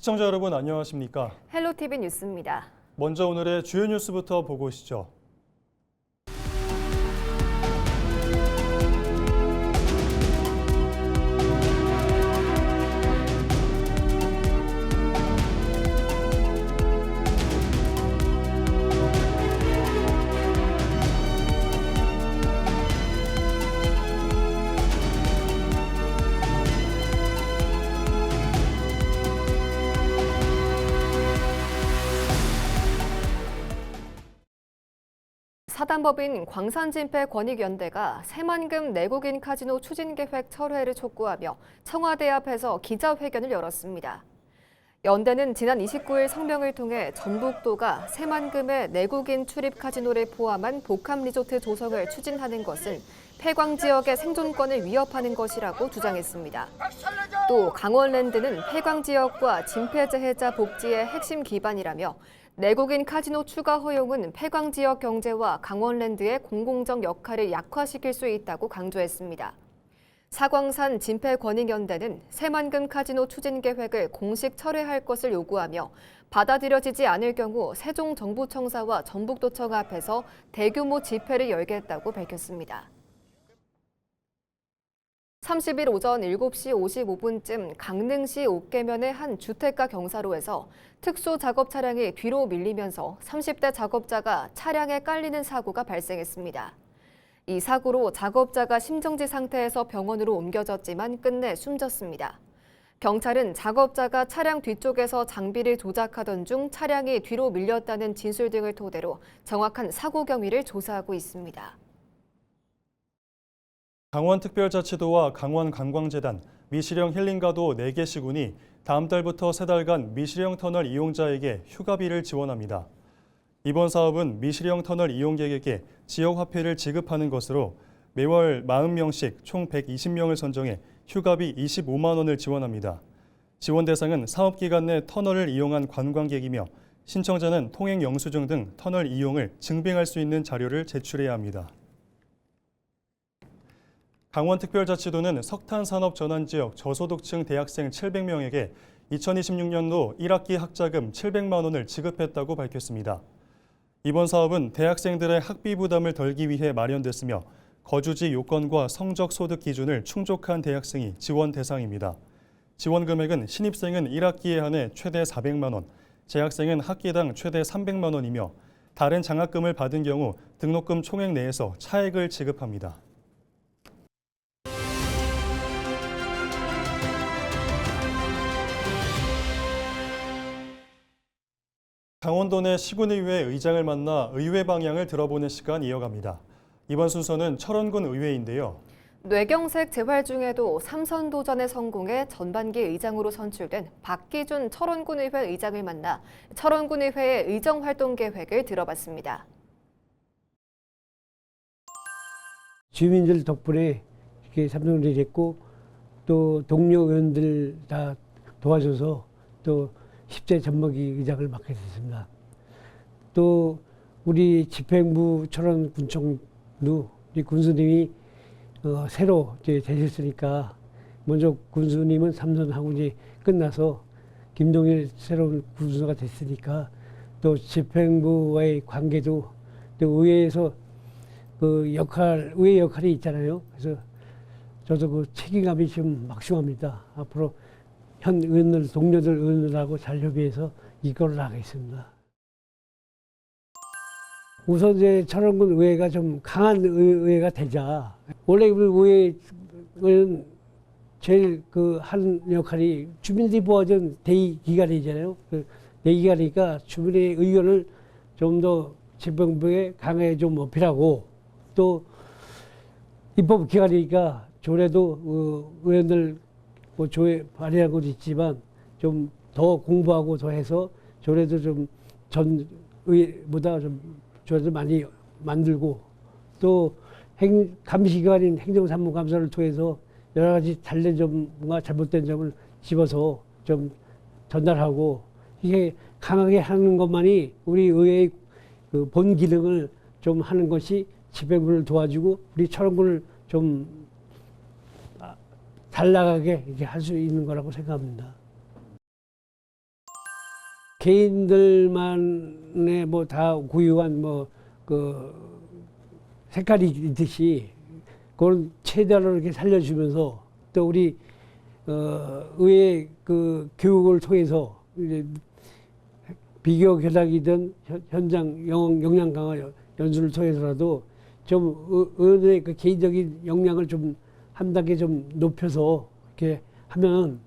시청자 여러분 안녕하십니까? 헬로티비 뉴스입니다. 먼저 오늘의 주요 뉴스부터 보고 오시죠. 사단법인 광산진폐권익연대가 새만금 내국인 카지노 추진계획 철회를 촉구하며 청와대 앞에서 기자회견을 열었습니다. 연대는 지난 29일 성명을 통해 전북도가 새만금의 내국인 출입 카지노를 포함한 복합리조트 조성을 추진하는 것은 폐광 지역의 생존권을 위협하는 것이라고 주장했습니다. 또 강원랜드는 폐광 지역과 진폐재해자 복지의 핵심 기반이라며 내국인 카지노 추가 허용은 폐광 지역 경제와 강원랜드의 공공적 역할을 약화시킬 수 있다고 강조했습니다. 사광산 진폐권익연대는 새만금 카지노 추진 계획을 공식 철회할 것을 요구하며 받아들여지지 않을 경우 세종정부청사와 전북도청 앞에서 대규모 집회를 열겠다고 밝혔습니다. 30일 오전 7시 55분쯤 강릉시 옥계면의 한 주택가 경사로에서 특수 작업 차량이 뒤로 밀리면서 30대 작업자가 차량에 깔리는 사고가 발생했습니다. 이 사고로 작업자가 심정지 상태에서 병원으로 옮겨졌지만 끝내 숨졌습니다. 경찰은 작업자가 차량 뒤쪽에서 장비를 조작하던 중 차량이 뒤로 밀렸다는 진술 등을 토대로 정확한 사고 경위를 조사하고 있습니다. 강원특별자치도와 강원관광재단, 미시령 힐링가도 4개 시군이 다음 달부터 3달간 미시령 터널 이용자에게 휴가비를 지원합니다. 이번 사업은 미시령 터널 이용객에게 지역 화폐를 지급하는 것으로 매월 40명씩 총 120명을 선정해 휴가비 25만 원을 지원합니다. 지원 대상은 사업기간 내 터널을 이용한 관광객이며 신청자는 통행 영수증 등 터널 이용을 증빙할 수 있는 자료를 제출해야 합니다. 강원특별자치도는 석탄산업전환지역 저소득층 대학생 700명에게 2026년도 1학기 학자금 700만 원을 지급했다고 밝혔습니다. 이번 사업은 대학생들의 학비 부담을 덜기 위해 마련됐으며 거주지 요건과 성적 소득 기준을 충족한 대학생이 지원 대상입니다. 지원 금액은 신입생은 1학기에 한해 최대 400만 원, 재학생은 학기당 최대 300만 원이며 다른 장학금을 받은 경우 등록금 총액 내에서 차액을 지급합니다. 강원도 내 시군의회 의장을 만나 의회 방향을 들어보는 시간 이어갑니다. 이번 순서는 철원군 의회인데요. 뇌경색 재활 중에도 3선 도전에 성공해 전반기 의장으로 선출된 박기준 철원군의회 의장을 만나 철원군의회의 의정활동 계획을 들어봤습니다. 주민들 덕분에 이렇게 삼성을 했고 또 동료 의원들 다 도와줘서 또 10대 전반기 의장을 맡게 됐습니다. 또 우리 집행부 철원군청도 우리 군수님이 새로 이제 되셨으니까 먼저 군수님은 3선하고 이제 끝나서 김동일 새로운 군수가 됐으니까 또 집행부와의 관계도 또 의회에서 그 의회 역할이 있잖아요. 그래서 저도 그 책임감이 좀 막중합니다. 앞으로 현 의원들, 동료들 의원들하고 잘 협의해서 이끌어 나가겠습니다. 우선 이제 철원군 의회가 좀 강한 의회가 되자. 원래 우리 의회는 제일 그 한 역할이 주민들이 뽑아준 대의기관이잖아요. 그 대의기관이니까 주민의 의견을 좀 더 집행부에 강하게 좀 어필하고 또 입법기관이니까 조례도 의원들 뭐 조회 발의한 것도 있지만 좀 더 공부하고 더 해서 조례도 좀 전 의회보다 좀 조례도 많이 만들고 또 감시기관인 행정사무감사를 통해서 여러 가지 잘된 점과 잘못된 점을 집어서 좀 전달하고 이게 강하게 하는 것만이 우리 의회의 그 본 기능을 좀 하는 것이 집행부를 도와주고 우리 철원군을 좀 잘 나가게 할 수 있는 거라고 생각합니다. 개인들만의 뭐 다 고유한 뭐 그 색깔이 있듯이 그런 최대로 이렇게 살려주면서 또 우리 의회 그 교육을 통해서 이제 비교 교탁이든 현장 역량 강화 연수를 통해서라도 좀 의원의 그 개인적인 역량을 좀 한 단계 좀 높여서 이렇게 하면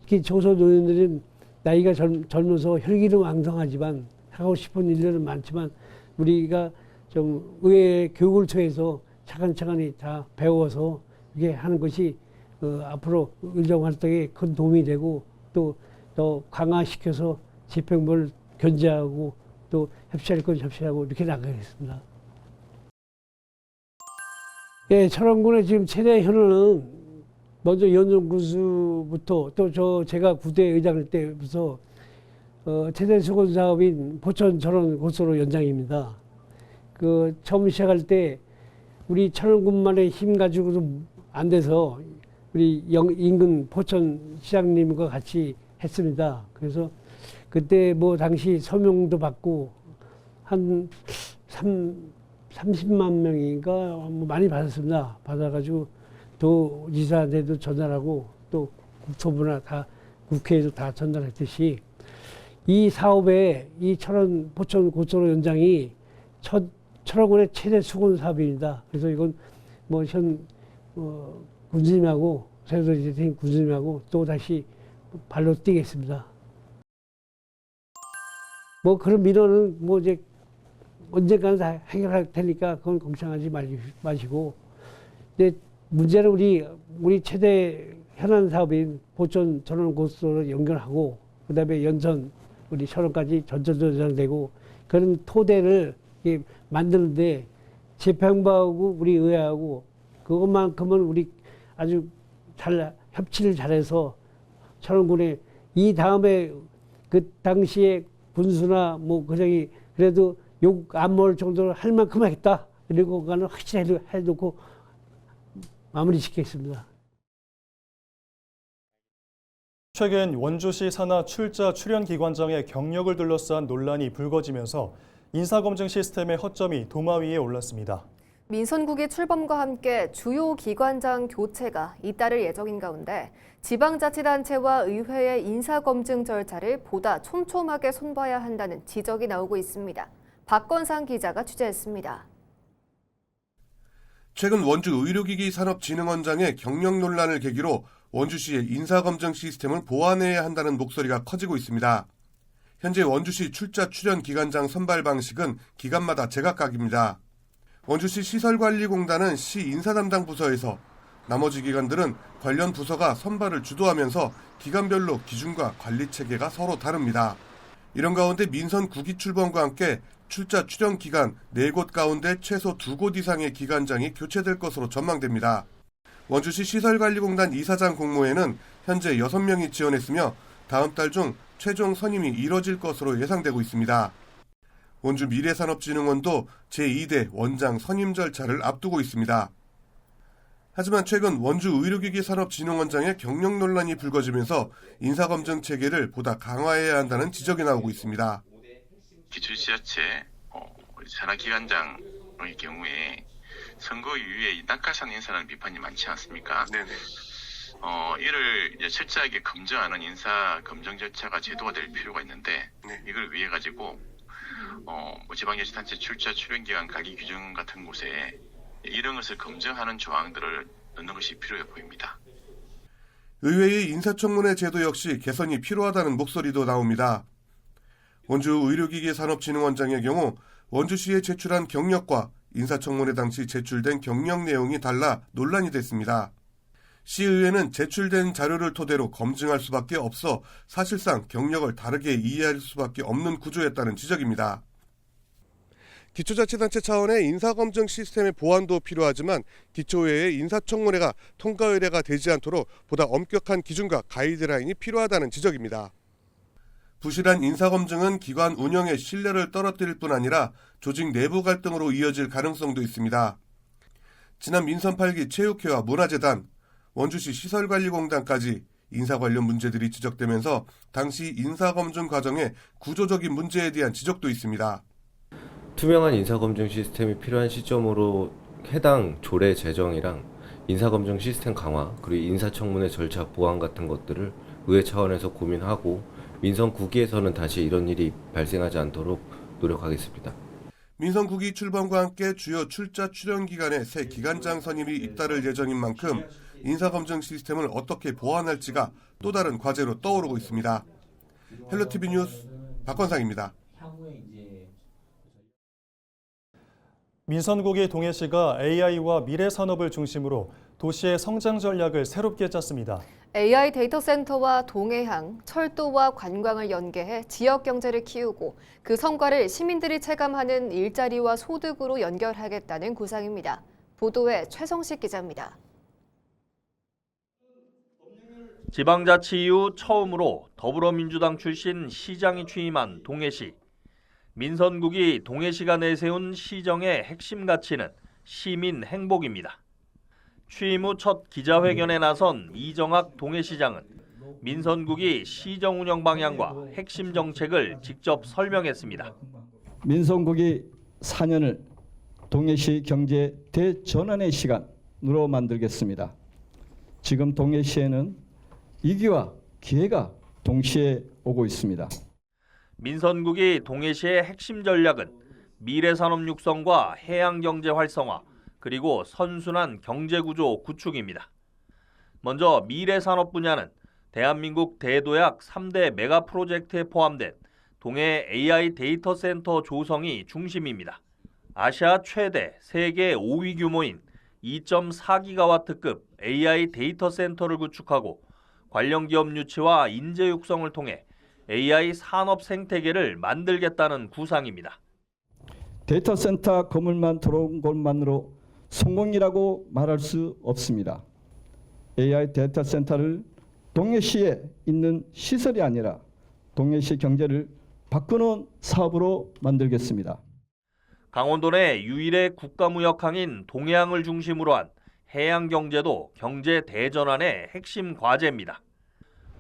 특히 조선 의원들은 나이가 젊어서 혈기는 왕성하지만 하고 싶은 일들은 많지만 우리가 좀 의회 교육을 통해서 차근차근히 다 배워서 이게 하는 것이 앞으로 의정 활동에 큰 도움이 되고 또 더 강화시켜서 집행부를 견제하고 또 협치할 건 협치하고 이렇게 나가겠습니다. 예, 철원군의 지금 최대 현안은 먼저 연정군수부터 또 제가 구대 의장일 때부터 최대 수건 사업인 포천 철원 고속도로 연장입니다. 그 처음 시작할 때 우리 철원군만의 힘 가지고도 안 돼서 우리 인근 포천 시장님과 같이 했습니다. 그래서 그때 뭐 당시 서명도 받고 한 30만 명인가 뭐 많이 받았습니다. 받아가지고 도지사한테도 전달하고 또 국토부나 다 국회에도 다 전달했듯이 이 사업에 이 철원 포천 고속도로 연장이 철원군의 최대 수건 사업입니다. 그래서 이건 뭐 현 군수님하고 세도 대통령 군수님하고 또 다시 발로 뛰겠습니다. 뭐 그런 민원은 뭐 이제 언젠가는 다 해결할 테니까 그건 걱정하지 마시고. 근데 문제는 우리 최대 현안 사업인 포천 철원 고속도로를 연결하고 그다음에 연천 우리 철원까지 전철도 연장되고 그런 토대를 만드는데 재평부하고 우리 의회하고 그것만큼은 우리 아주 잘 협치를 잘해서 철원군에 이 다음에 그 당시에 군수나 뭐 그저기 그래도 욕 안 먹을 정도로 할 만큼 했다. 그리고 그거는 확실히 해놓고 마무리 짓겠습니다. 최근 원주시 산하 출자 출연 기관장의 경력을 둘러싼 논란이 불거지면서 인사검증 시스템의 허점이 도마 위에 올랐습니다. 민선국이 출범과 함께 주요 기관장 교체가 잇따를 예정인 가운데 지방자치단체와 의회의 인사검증 절차를 보다 촘촘하게 손봐야 한다는 지적이 나오고 있습니다. 박건상 기자가 취재했습니다. 최근 원주 의료기기 산업진흥원장의 경력 논란을 계기로 원주시의 인사검증 시스템을 보완해야 한다는 목소리가 커지고 있습니다. 현재 원주시 출자 출연 기관장 선발 방식은 기관마다 제각각입니다. 원주시 시설관리공단은 시 인사담당 부서에서 나머지 기관들은 관련 부서가 선발을 주도하면서 기관별로 기준과 관리체계가 서로 다릅니다. 이런 가운데 민선 9기 출범과 함께 출자 출연 기관 4곳 가운데 최소 2곳 이상의 기관장이 교체될 것으로 전망됩니다. 원주시 시설관리공단 이사장 공모에는 현재 6명이 지원했으며 다음 달 중 최종 선임이 이뤄질 것으로 예상되고 있습니다. 원주 미래산업진흥원도 제2대 원장 선임 절차를 앞두고 있습니다. 하지만 최근 원주 의료기기 산업진흥원장의 경력 논란이 불거지면서 인사검증 체계를 보다 강화해야 한다는 지적이 나오고 있습니다. 기초지자체 산하기관장의 경우에 선거 이후에 낙하산 인사라는 비판이 많지 않습니까? 네네. 이를 이제 철저하게 검증하는 인사 검증 절차가 제도가 될 필요가 있는데 이걸 위해 가지고 지방자치단체 출자 출연기관 관리 규정 같은 곳에 이런 것을 검증하는 조항들을 넣는 것이 필요해 보입니다. 의회의 인사청문회 제도 역시 개선이 필요하다는 목소리도 나옵니다. 원주 의료기기 산업진흥원장의 경우 원주시에 제출한 경력과 인사청문회 당시 제출된 경력 내용이 달라 논란이 됐습니다. 시의회는 제출된 자료를 토대로 검증할 수밖에 없어 사실상 경력을 다르게 이해할 수밖에 없는 구조였다는 지적입니다. 기초자치단체 차원의 인사검증 시스템의 보완도 필요하지만 기초의회의 인사청문회가 통과 의뢰가 되지 않도록 보다 엄격한 기준과 가이드라인이 필요하다는 지적입니다. 부실한 인사검증은 기관 운영의 신뢰를 떨어뜨릴 뿐 아니라 조직 내부 갈등으로 이어질 가능성도 있습니다. 지난 민선 8기 체육회와 문화재단, 원주시 시설관리공단까지 인사 관련 문제들이 지적되면서 당시 인사검증 과정의 구조적인 문제에 대한 지적도 있습니다. 투명한 인사검증 시스템이 필요한 시점으로 해당 조례 제정이랑 인사검증 시스템 강화, 그리고 인사청문회 절차 보완 같은 것들을 의회 차원에서 고민하고 민선 9기에서는 다시 이런 일이 발생하지 않도록 노력하겠습니다. 민선 9기 출범과 함께 주요 출자 출연 기관의 새 기관장 선임이 잇따를 예정인 만큼 인사검증 시스템을 어떻게 보완할지가 또 다른 과제로 떠오르고 있습니다. 헬로티비 뉴스 박건상입니다. 민선국이 동해시가 AI와 미래산업을 중심으로 도시의 성장 전략을 새롭게 짰습니다. AI 데이터 센터와 동해항, 철도와 관광을 연계해 지역 경제를 키우고 그 성과를 시민들이 체감하는 일자리와 소득으로 연결하겠다는 구상입니다. 보도에 최성식 기자입니다. 지방자치 이후 처음으로 더불어민주당 출신 시장이 취임한 동해시. 민선국이 동해시가 내세운 시정의 핵심 가치는 시민 행복입니다. 취임 후 첫 기자회견에 나선 이정학 동해시장은 민선국이 시정 운영 방향과 핵심 정책을 직접 설명했습니다. 민선국이 4년을 동해시 경제 대전환의 시간으로 만들겠습니다. 지금 동해시에는 위기와 기회가 동시에 오고 있습니다. 민선국이 동해시의 핵심 전략은 미래산업 육성과 해양경제 활성화, 그리고 선순환 경제구조 구축입니다. 먼저 미래산업 분야는 대한민국 대도약 3대 메가 프로젝트에 포함된 동해 AI 데이터 센터 조성이 중심입니다. 아시아 최대, 세계 5위 규모인 2.4기가와트급 AI 데이터 센터를 구축하고 관련 기업 유치와 인재 육성을 통해 AI 산업 생태계를 만들겠다는 구상입니다. 데이터 센터 건물만 들어온 것만으로 성공이라고 말할 수 없습니다. AI 데이터 센터를 동해시에 있는 시설이 아니라 동해시 경제를 바꾸는 사업으로 만들겠습니다. 강원도 내 유일의 국가무역항인 동해항을 중심으로 한 해양경제도 경제 대전환의 핵심 과제입니다.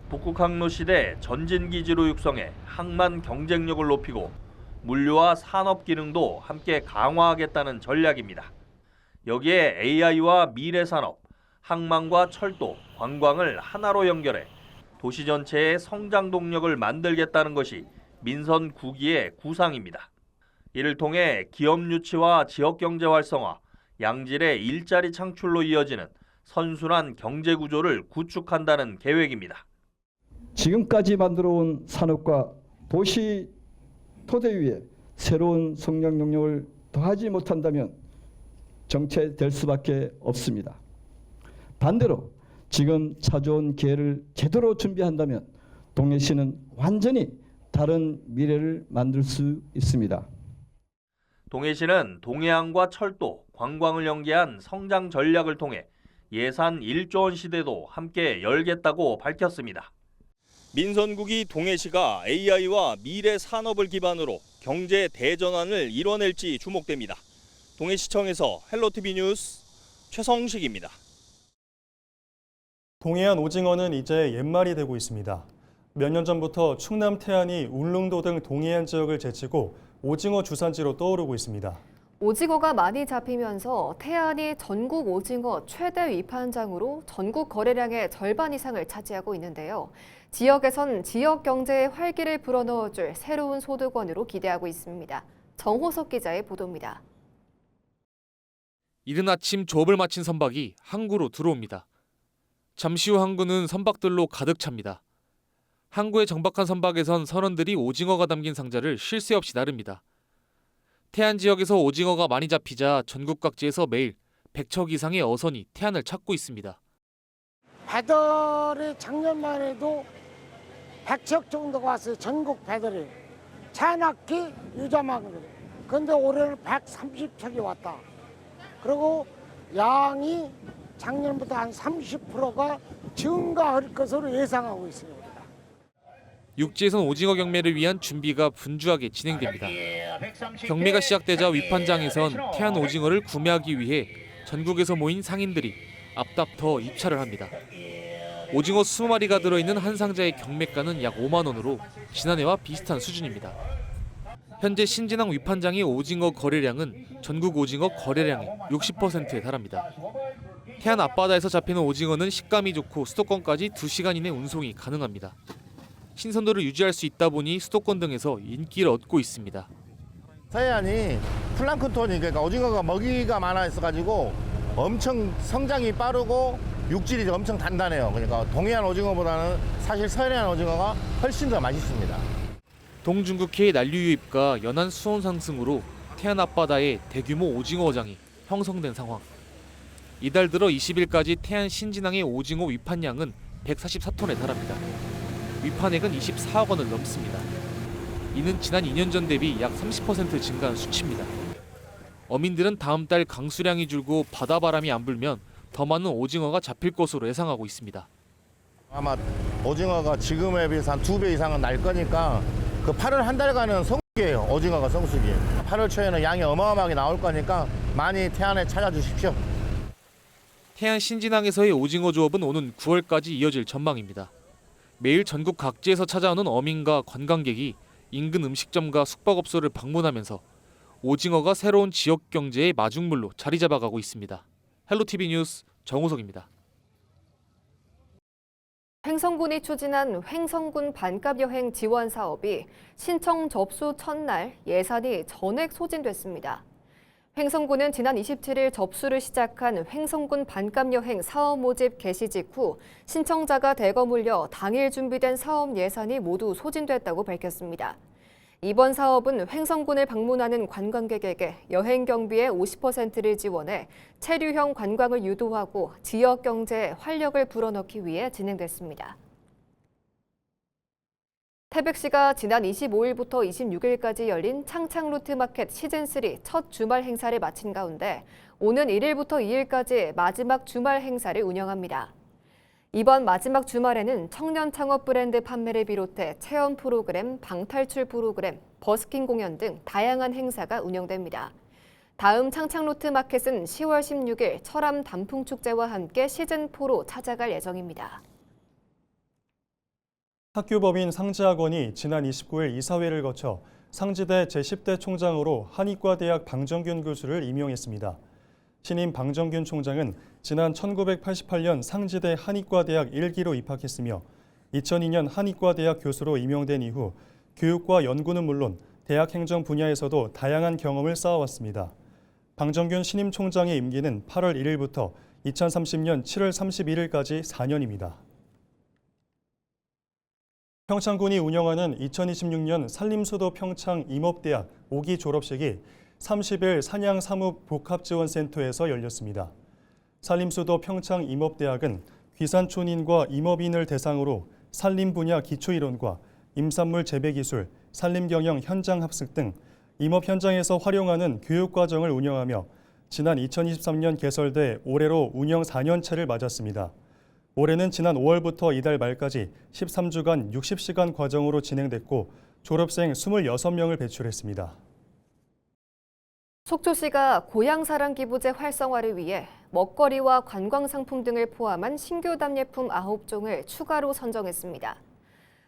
북극항로 시대 전진기지로 육성해 항만 경쟁력을 높이고 물류와 산업 기능도 함께 강화하겠다는 전략입니다. 여기에 AI와 미래산업, 항만과 철도, 관광을 하나로 연결해 도시 전체의 성장 동력을 만들겠다는 것이 민선 9기의 구상입니다. 이를 통해 기업 유치와 지역경제 활성화, 양질의 일자리 창출로 이어지는 선순환 경제 구조를 구축한다는 계획입니다. 지금까지 만들어온 산업과 도시 토대 위에 새로운 성장 영역을 더하지 못한다면 정체될 수밖에 없습니다. 반대로 지금 찾아온 기회를 제대로 준비한다면 동해시는 완전히 다른 미래를 만들 수 있습니다. 동해시는 동해항과 철도, 관광을 연계한 성장 전략을 통해 예산 1조 원 시대도 함께 열겠다고 밝혔습니다. 민선국이 동해시가 AI와 미래 산업을 기반으로 경제 대전환을 이뤄낼지 주목됩니다. 동해시청에서 헬로티비 뉴스 최성식입니다. 동해안 오징어는 이제 옛말이 되고 있습니다. 몇 년 전부터 충남 태안이 울릉도 등 동해안 지역을 제치고 오징어 주산지로 떠오르고 있습니다. 오징어가 많이 잡히면서 태안이 전국 오징어 최대 위판장으로 전국 거래량의 절반 이상을 차지하고 있는데요. 지역에선 지역 경제에 활기를 불어넣어줄 새로운 소득원으로 기대하고 있습니다. 정호석 기자의 보도입니다. 이른 아침 조업을 마친 선박이 항구로 들어옵니다. 잠시 후 항구는 선박들로 가득 찹니다. 항구에 정박한 선박에선 선원들이 오징어가 담긴 상자를 쉴 새 없이 나릅니다. 태안 지역에서 오징어가 많이 잡히자 전국 각지에서 매일 100척 이상의 어선이 태안을 찾고 있습니다. 배들이 작년만 해도 100척 정도가 왔어요. 전국 배들이. 차낙기 유자망들이. 그런데 올해는 130척이 왔다. 그리고 양이 작년보다 한 30%가 증가할 것으로 예상하고 있습니다. 육지에선 오징어 경매를 위한 준비가 분주하게 진행됩니다. 경매가 시작되자 위판장에선 태안 오징어를 구매하기 위해 전국에서 모인 상인들이 앞다퉈 입찰을 합니다. 오징어 20마리가 들어있는 한 상자의 경매가는 약 5만 원으로 지난해와 비슷한 수준입니다. 현재 신진항 위판장의 오징어 거래량은 전국 오징어 거래량의 60%에 달합니다. 태안 앞바다에서 잡히는 오징어는 식감이 좋고 수도권까지 2시간 이내 운송이 가능합니다. 신선도를 유지할 수 있다 보니 수도권 등에서 인기를 얻고 있습니다. 서해안이 플랑크톤이 그러니까 오징어가 먹이가 많아 있어가지고 엄청 성장이 빠르고 육질이 엄청 단단해요. 그러니까 동해안 오징어보다는 사실 서해안 오징어가 훨씬 더 맛있습니다. 동중국해의 난류 유입과 연안 수온 상승으로 태안 앞바다에 대규모 오징어 어장이 형성된 상황. 이달 들어 20일까지 태안 신진항의 오징어 위판량은 144톤에 달합니다. 위판액은 24억 원을 넘습니다. 이는 지난 2년 전 대비 약 30% 증가한 수치입니다. 어민들은 다음 달 강수량이 줄고 바다바람이 안 불면 더 많은 오징어가 잡힐 것으로 예상하고 있습니다. 아마 오징어가 지금에 비해서 한 2배 이상은 날 거니까 그 8월 한 달간은 성수기예요. 오징어가 성수기. 8월 초에는 양이 어마어마하게 나올 거니까 많이 태안에 찾아주십시오. 태안 신진항에서의 오징어 조업은 오는 9월까지 이어질 전망입니다. 매일 전국 각지에서 찾아오는 어민과 관광객이 인근 음식점과 숙박업소를 방문하면서 오징어가 새로운 지역 경제의 마중물로 자리 잡아가고 있습니다. 헬로티비 뉴스 정우석입니다. 횡성군이 추진한 횡성군 반값 여행 지원 사업이 신청 접수 첫날 예산이 전액 소진됐습니다. 횡성군은 지난 27일 접수를 시작한 횡성군 반값 여행 사업 모집 개시 직후 신청자가 대거 몰려 당일 준비된 사업 예산이 모두 소진됐다고 밝혔습니다. 이번 사업은 횡성군을 방문하는 관광객에게 여행 경비의 50%를 지원해 체류형 관광을 유도하고 지역 경제에 활력을 불어넣기 위해 진행됐습니다. 태백시가 지난 25일부터 26일까지 열린 창창루트마켓 시즌3 첫 주말 행사를 마친 가운데 오는 1일부터 2일까지 마지막 주말 행사를 운영합니다. 이번 마지막 주말에는 청년 창업 브랜드 판매를 비롯해 체험 프로그램, 방탈출 프로그램, 버스킹 공연 등 다양한 행사가 운영됩니다. 다음 창창루트마켓은 10월 16일 철암 단풍축제와 함께 시즌4로 찾아갈 예정입니다. 학교법인 상지학원이 지난 29일 이사회를 거쳐 상지대 제10대 총장으로 한의과대학 방정균 교수를 임용했습니다. 신임 방정균 총장은 지난 1988년 상지대 한의과대학 1기로 입학했으며 2002년 한의과대학 교수로 임용된 이후 교육과 연구는 물론 대학 행정 분야에서도 다양한 경험을 쌓아왔습니다. 방정균 신임 총장의 임기는 8월 1일부터 2030년 7월 31일까지 4년입니다. 평창군이 운영하는 2026년 산림수도 평창 임업대학 5기 졸업식이 30일 산양사무복합지원센터에서 열렸습니다. 산림수도 평창 임업대학은 귀산촌인과 임업인을 대상으로 산림 분야 기초이론과 임산물 재배기술, 산림경영 현장 합숙 등 임업 현장에서 활용하는 교육과정을 운영하며 지난 2023년 개설돼 올해로 운영 4년차를 맞았습니다. 올해는 지난 5월부터 이달 말까지 13주간 60시간 과정으로 진행됐고 졸업생 26명을 배출했습니다. 속초시가 고향사랑기부제 활성화를 위해 먹거리와 관광상품 등을 포함한 신규 답례품 9종을 추가로 선정했습니다.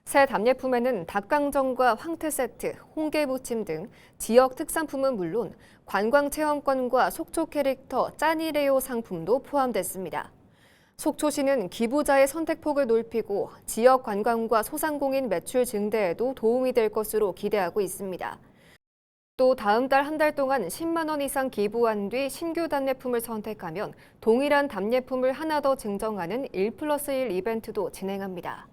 새 답례품에는 닭강정과 황태 세트, 홍게무침 등 지역 특산품은 물론 관광체험권과 속초 캐릭터 짜니레오 상품도 포함됐습니다. 속초시는 기부자의 선택폭을 넓히고 지역 관광과 소상공인 매출 증대에도 도움이 될 것으로 기대하고 있습니다. 또 다음 달 한 달 동안 10만 원 이상 기부한 뒤 신규 답례품을 선택하면 동일한 답례품을 하나 더 증정하는 1+1 이벤트도 진행합니다.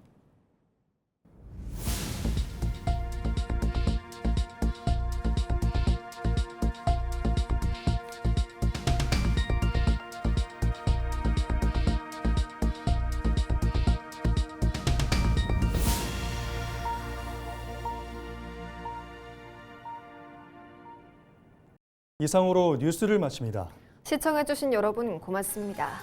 이상으로 뉴스를 마칩니다. 시청해주신 여러분 고맙습니다.